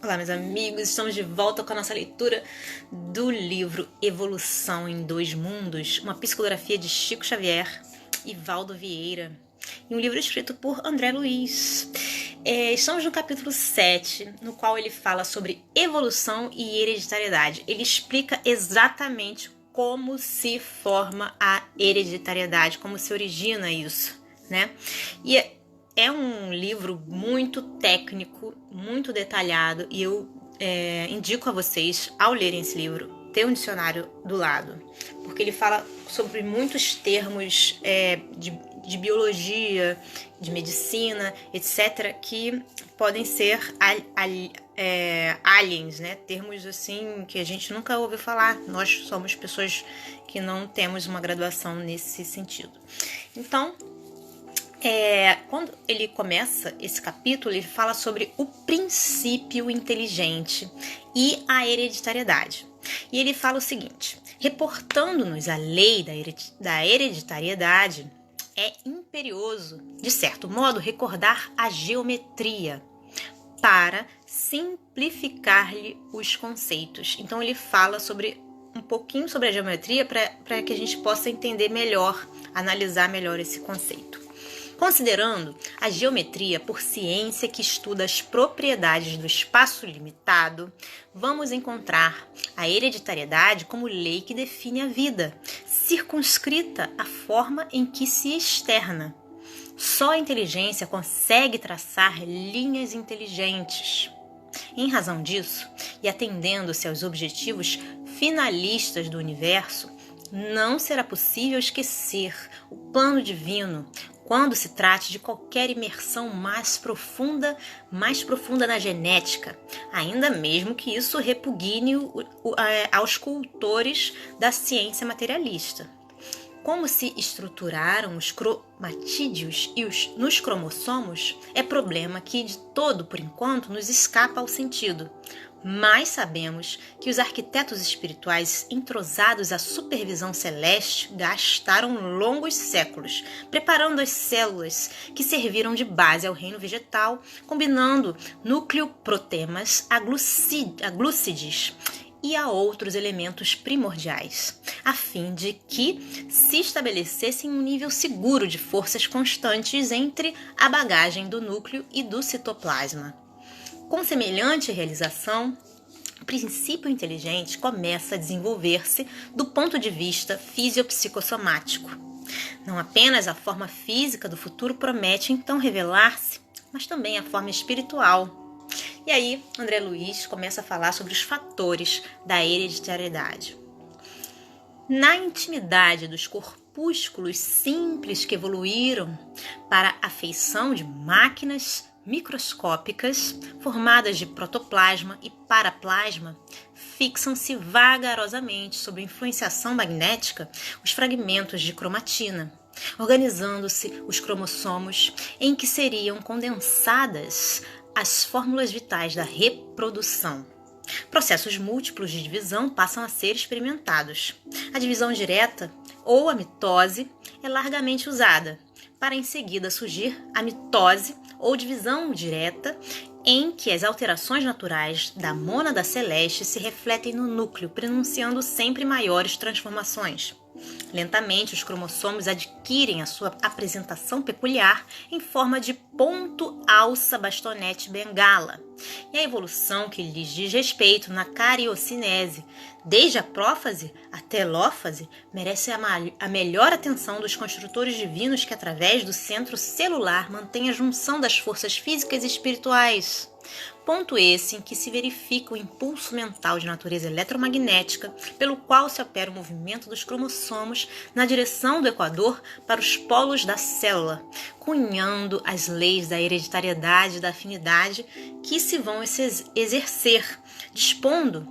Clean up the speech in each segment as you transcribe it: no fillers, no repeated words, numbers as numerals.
Olá, meus amigos, estamos de volta com a nossa leitura do livro Evolução em Dois Mundos, uma psicografia de Chico Xavier e Valdo Vieira, e um livro escrito por André Luiz. Estamos no capítulo 7, no qual ele fala sobre evolução e hereditariedade. Ele explica exatamente como se forma a hereditariedade, como se origina isso, né? E é um livro muito técnico, muito detalhado, e eu indico a vocês, ao lerem esse livro, ter um dicionário do lado, porque ele fala sobre muitos termos de biologia, de medicina, etc., que podem ser aliens, né? Termos assim que a gente nunca ouviu falar. Nós somos pessoas que não temos uma graduação nesse sentido. Então, quando ele começa esse capítulo, ele fala sobre o princípio inteligente e a hereditariedade. E ele fala o seguinte: reportando-nos a lei da hereditariedade, é imperioso, de certo modo, recordar a geometria para simplificar-lhe os conceitos. Então ele fala um pouquinho sobre a geometria para que a gente possa entender melhor, analisar melhor esse conceito. Considerando a geometria por ciência que estuda as propriedades do espaço limitado, vamos encontrar a hereditariedade como lei que define a vida, circunscrita à forma em que se externa. Só a inteligência consegue traçar linhas inteligentes. Em razão disso, e atendendo-se aos objetivos finalistas do universo, não será possível esquecer o plano divino quando se trate de qualquer imersão mais profunda na genética, ainda mesmo que isso repugne aos cultores da ciência materialista. Como se estruturaram os cromatídeos nos cromossomos é problema que de todo, por enquanto, nos escapa ao sentido. Mas sabemos que os arquitetos espirituais entrosados à supervisão celeste gastaram longos séculos preparando as células que serviram de base ao reino vegetal, combinando nucleoprotemas a glúcides e a outros elementos primordiais, a fim de que se estabelecessem um nível seguro de forças constantes entre a bagagem do núcleo e do citoplasma. Com semelhante realização, o princípio inteligente começa a desenvolver-se do ponto de vista fisiopsicossomático. Não apenas a forma física do futuro promete então revelar-se, mas também a forma espiritual. E aí, André Luiz começa a falar sobre os fatores da hereditariedade. Na intimidade dos corpúsculos simples que evoluíram para a feição de máquinas microscópicas, formadas de protoplasma e paraplasma, fixam-se vagarosamente sob influenciação magnética os fragmentos de cromatina, organizando-se os cromossomos em que seriam condensadas as fórmulas vitais da reprodução. Processos múltiplos de divisão passam a ser experimentados. A divisão direta, ou a mitose, é largamente usada, para em seguida surgir a mitose, ou divisão direta, em que as alterações naturais da mônada celeste se refletem no núcleo, prenunciando sempre maiores transformações. Lentamente, os cromossomos adquirem a sua apresentação peculiar em forma de ponto, alça, bastonete, bengala. E a evolução que lhes diz respeito na cariocinese, desde a prófase até a telófase, merece a melhor atenção dos construtores divinos que, através do centro celular, mantêm a junção das forças físicas e espirituais. Ponto esse em que se verifica o impulso mental de natureza eletromagnética, pelo qual se opera o movimento dos cromossomos na direção do equador para os polos da célula, cunhando as leis da hereditariedade e da afinidade que se vão exercer, dispondo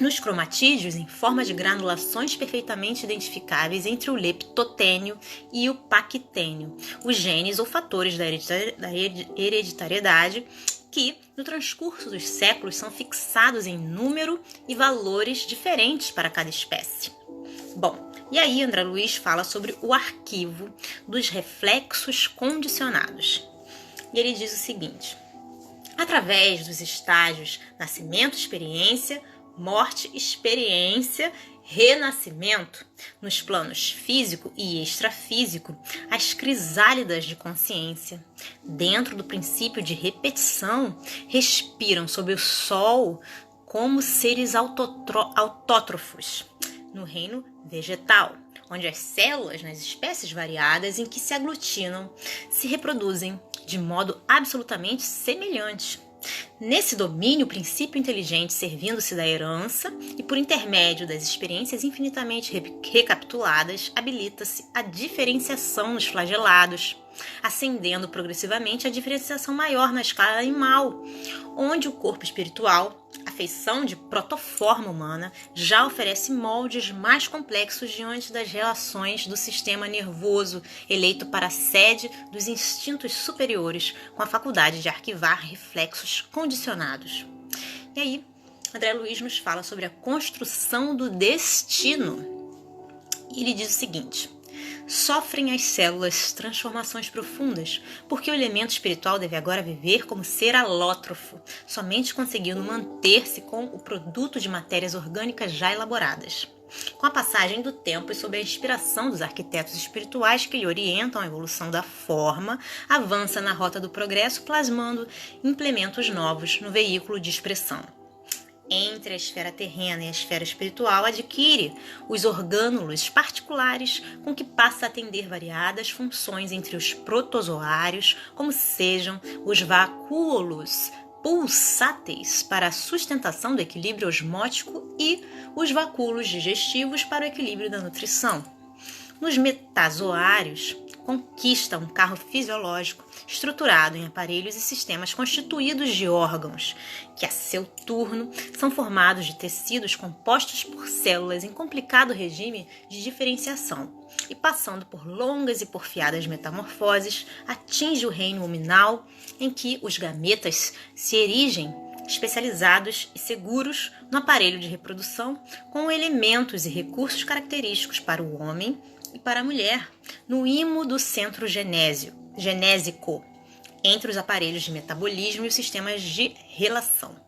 nos cromatídeos em forma de granulações perfeitamente identificáveis entre o leptotênio e o paquitênio, os genes ou fatores da hereditariedade que, no transcurso dos séculos, são fixados em número e valores diferentes para cada espécie. Bom, e aí André Luiz fala sobre o arquivo dos reflexos condicionados. E ele diz o seguinte: através dos estágios nascimento, experiência, morte, experiência, renascimento, nos planos físico e extrafísico, as crisálidas de consciência, dentro do princípio de repetição, respiram sob o sol como seres autótrofos, no reino vegetal, onde as células, nas espécies variadas em que se aglutinam, se reproduzem de modo absolutamente semelhante. Nesse domínio, o princípio inteligente, servindo-se da herança e por intermédio das experiências infinitamente recapituladas, habilita-se a diferenciação nos flagelados, ascendendo progressivamente a diferenciação maior na escala animal, onde o corpo espiritual, a feição de protoforma humana, já oferece moldes mais complexos diante das relações do sistema nervoso, eleito para a sede dos instintos superiores, com a faculdade de arquivar reflexos condicionados. E aí, André Luiz nos fala sobre a construção do destino. E ele diz o seguinte: sofrem as células transformações profundas, porque o elemento espiritual deve agora viver como ser alótrofo, somente conseguindo manter-se com o produto de matérias orgânicas já elaboradas. Com a passagem do tempo e sob a inspiração dos arquitetos espirituais que lhe orientam a evolução da forma, avança na rota do progresso, plasmando implementos novos no veículo de expressão. Entre a esfera terrena e a esfera espiritual, adquire os orgânulos particulares com que passa a atender variadas funções entre os protozoários, como sejam os vacúolos pulsáteis para a sustentação do equilíbrio osmótico e os vacúolos digestivos para o equilíbrio da nutrição. Nos metazoários, conquista um carro fisiológico estruturado em aparelhos e sistemas constituídos de órgãos, que a seu turno são formados de tecidos compostos por células em complicado regime de diferenciação e, passando por longas e porfiadas metamorfoses, atinge o reino luminal em que os gametas se erigem especializados e seguros no aparelho de reprodução com elementos e recursos característicos para o homem e para a mulher, no imo do centro genésico, entre os aparelhos de metabolismo e os sistemas de relação.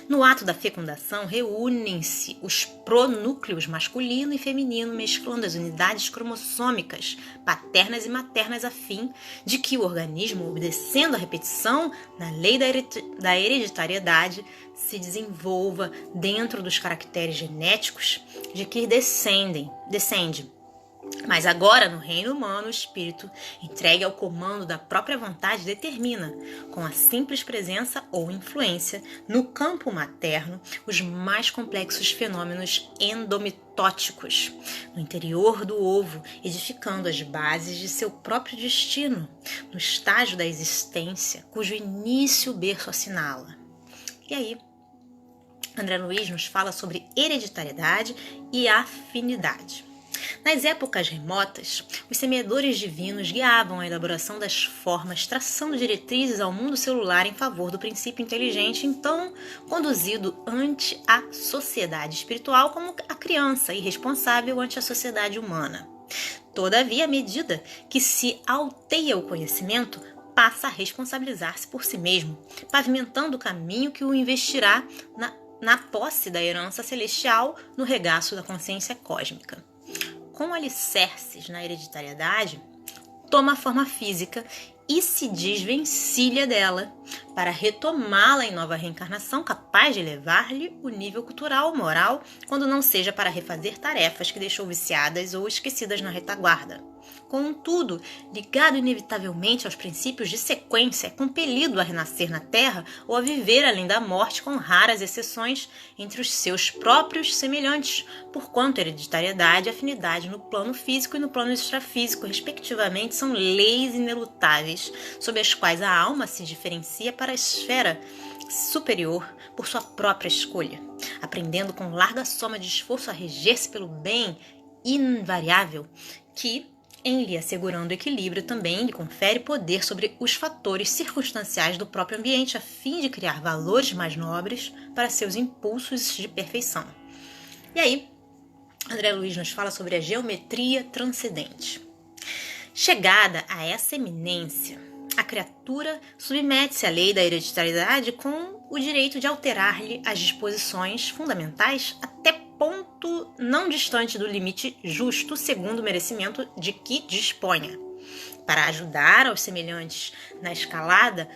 No ato da fecundação, reúnem-se os pronúcleos masculino e feminino, mesclando as unidades cromossômicas paternas e maternas a fim de que o organismo, obedecendo à repetição na lei da hereditariedade, se desenvolva dentro dos caracteres genéticos de que descende. Mas agora, no reino humano, o espírito, entregue ao comando da própria vontade, determina, com a simples presença ou influência, no campo materno, os mais complexos fenômenos endomitóticos, no interior do ovo, edificando as bases de seu próprio destino, no estágio da existência, cujo início o berço assinala. E aí, André Luiz nos fala sobre hereditariedade e afinidade. Nas épocas remotas, os semeadores divinos guiavam a elaboração das formas, traçando diretrizes ao mundo celular em favor do princípio inteligente, então conduzido ante a sociedade espiritual como a criança irresponsável ante a sociedade humana. Todavia, à medida que se alteia o conhecimento, passa a responsabilizar-se por si mesmo, pavimentando o caminho que o investirá na posse da herança celestial no regaço da consciência cósmica. Com alicerces na hereditariedade, toma a forma física e se desvencilha dela para retomá-la em nova reencarnação, capaz de elevar-lhe o nível cultural, moral, quando não seja para refazer tarefas que deixou viciadas ou esquecidas na retaguarda. Contudo, ligado inevitavelmente aos princípios de sequência, é compelido a renascer na Terra ou a viver além da morte, com raras exceções entre os seus próprios semelhantes, porquanto hereditariedade e afinidade no plano físico e no plano extrafísico, respectivamente, são leis inelutáveis, sob as quais a alma se diferencia para a esfera superior por sua própria escolha, aprendendo com larga soma de esforço a reger-se pelo bem invariável que, em lhe assegurando equilíbrio, também lhe confere poder sobre os fatores circunstanciais do próprio ambiente, a fim de criar valores mais nobres para seus impulsos de perfeição. E aí, André Luiz nos fala sobre a geometria transcendente. Chegada a essa eminência, a criatura submete-se à lei da hereditariedade com o direito de alterar-lhe as disposições fundamentais até ponto não distante do limite justo segundo o merecimento de que disponha. Para ajudar aos semelhantes na escalada,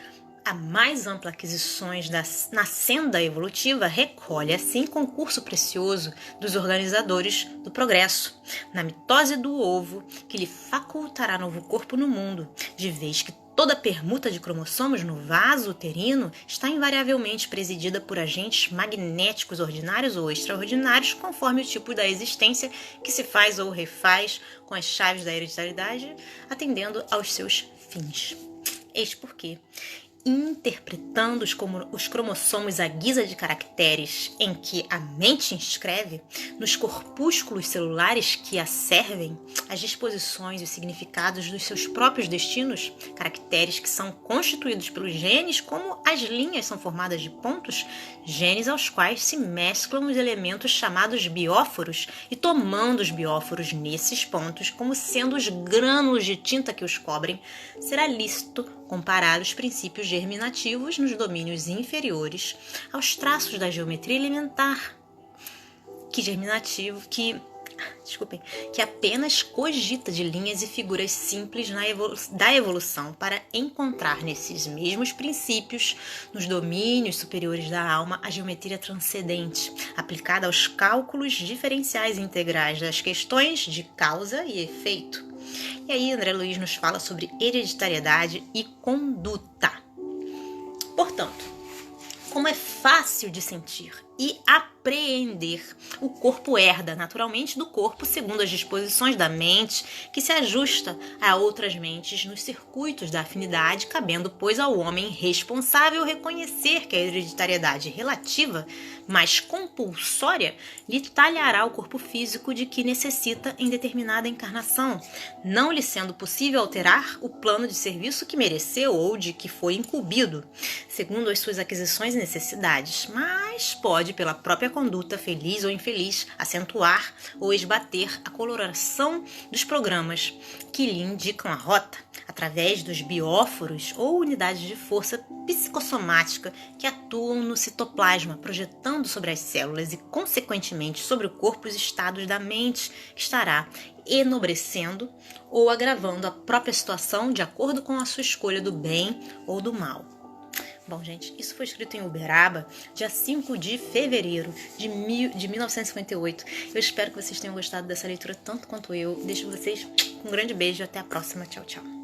a mais ampla aquisições na senda evolutiva recolhe, assim, concurso precioso dos organizadores do progresso, na mitose do ovo, que lhe facultará novo corpo no mundo, de vez que toda permuta de cromossomos no vaso uterino está invariavelmente presidida por agentes magnéticos ordinários ou extraordinários, conforme o tipo da existência que se faz ou refaz com as chaves da hereditariedade, atendendo aos seus fins. Eis porque, interpretando os cromossomos à guisa de caracteres em que a mente inscreve, nos corpúsculos celulares que a servem, as disposições e os significados dos seus próprios destinos, caracteres que são constituídos pelos genes, como as linhas são formadas de pontos, genes aos quais se mesclam os elementos chamados bióforos, e tomando os bióforos nesses pontos como sendo os grânulos de tinta que os cobrem, será lícito comparar os princípios germinativos nos domínios inferiores aos traços da geometria elementar, que apenas cogita de linhas e figuras simples da evolução para encontrar nesses mesmos princípios, nos domínios superiores da alma, a geometria transcendente, aplicada aos cálculos diferenciais e integrais das questões de causa e efeito. E aí André Luiz nos fala sobre hereditariedade e conduta. Portanto, como é fácil de sentir e apreender, o corpo herda naturalmente do corpo segundo as disposições da mente, que se ajusta a outras mentes nos circuitos da afinidade, cabendo, pois, ao homem responsável reconhecer que a hereditariedade relativa, mas compulsória, lhe talhará o corpo físico de que necessita em determinada encarnação, não lhe sendo possível alterar o plano de serviço que mereceu ou de que foi incumbido, segundo as suas aquisições e necessidades, mas pode, pela própria conduta, feliz ou infeliz, acentuar ou esbater a coloração dos programas que lhe indicam a rota, através dos bióforos ou unidades de força psicossomática que atuam no citoplasma, projetando sobre as células e, consequentemente, sobre o corpo os estados da mente, que estará enobrecendo ou agravando a própria situação de acordo com a sua escolha do bem ou do mal. Bom, gente, isso foi escrito em Uberaba, dia 5 de fevereiro de 1958. Eu espero que vocês tenham gostado dessa leitura tanto quanto eu. Deixo vocês com um grande beijo e até a próxima. Tchau, tchau.